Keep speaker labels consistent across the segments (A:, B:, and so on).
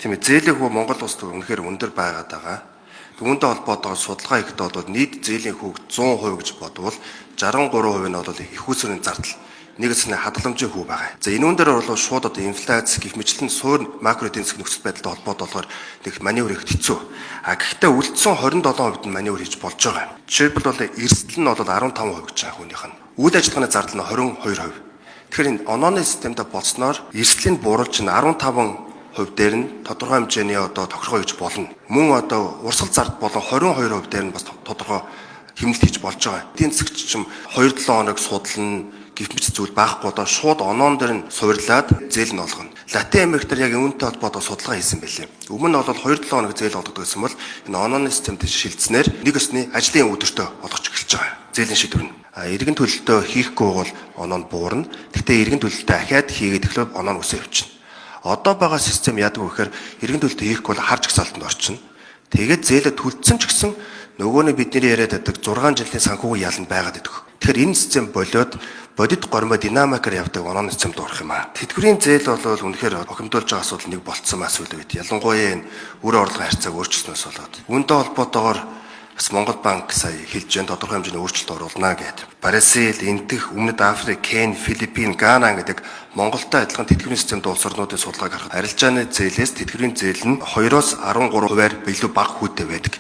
A: Тийм ээ, зээлийн хүү Монгол улсад үнэхээр өндөр байгаад байгаа. Үүнтэй холбоотойгоор судалгаа хийхдээ бол нийт зээлийн хүүг 100% гэж бодвол 63% нь бол их усрын зардал. Нэгсний хадгаламжийн хүү байгаа. За энэ үн дээр бол шууд одоо инфляц гэх мэтлэн суур макро эдийн засгийн нөхцөл байдалтай холбоотой болохоор нэг маневр их хэцүү. Гэхдээ үлдсэн 27% нь маневр хийж болж байгаа. Жишээлбэл бол эрсдэл нь бол 15% гэж байгаа хүнийх нь. Үйл ажиллагааны зардал нь 22%. Тэгэхээр энэ онооны системтэй болсноор эрсдлийг бууруулж 15% дээр нь тодорхой хэмжээний одоо тохиргоо хийж болно. Мөн одоо урсгал зард болон 22% дээр нь бас тодорхой хэмнэлт хийж болж байгаа. Эдийн засгч чим 2-7 хоног судална гэх мэт зүйл байхгүй одоо шууд оноон дээр нь суурлаад зээл нь олгоно. Латин Америкт яг үүнтэй холбоотой судалгаа хийсэн байлээ. Өмнө нь бол 2-7 хоног зээл олгодог гэсэн бол энэ онооны системтэй шилжснээр нэг өсний ажлын өдөртөө олгож эхэлж байгаа. Зээлийн шийдвэр нь. Иргэн төлөлтөө хийхгүй бол оноо нь буурна. Гэхдээ иргэн төлөлтөө ахаад хийгээд эхлэв оноо нь үсээ явчихна. Одоо байгаа систем яадаг вэ гэхээр иргэн төлөлтөө хийхгүй бол харж гсалтанд орчихно. Тэгээд зээлээ төлцсөн ч гэсэн нөгөөний бидний яриад байдаг 6 жилийн санхүүгийн яланд байгаад идэх. Тэгэхээр энэ систем болоод бодит гормоо динамикаар явдаг онооны системд орох юм аа. Тэтгэврийн зээл бол үнэхээр хохимдуулж байгаа асуудал нэг болцсон асуудал үед. Ялангуяа энэ үр орлогын харьцааг өөрчлөснөөс болоод. Үүнтэй холбоотойгоор бас Монгол банк сая хэлж байгаа тодорхой хэмжээний өөрчлөлт оруулна гэдэг. Бразил, Энтэх, Өмнөд Африк, Кени, Филиппин, Гана гэдэг Монголтой адилхан тэтгэврийн системд улс орнуудын судалгааг харахад арилжааны зээлээс тэтгэврийн зээл нь 2-оос 13%-аар илүү бага хүүтэй байдаг.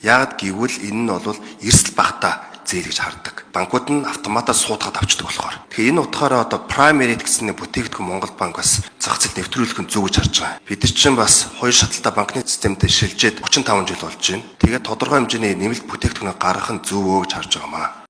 A: Яагад гэвэл энэ нь бол эрсдэл багтаа зээл гэж хардаг. Банкуд нь автоматар суудгаад авчдаг болохоор. Тэгэхээр энэ утгаараа одоо primary гэсэн бүтээгдэхүүн Монгол банк бас зах зээл нэвтрүүлэх нь зөв гэж харж байгаа. Бид нар чинь бас хоёр шаталтай банкны системтэй шилжээд 35 жил болж байна. Тэгээд тодорхой хэмжээний нэмэлт бүтээгдэхүүн гаргах нь зөв гэж харж байгаа маа.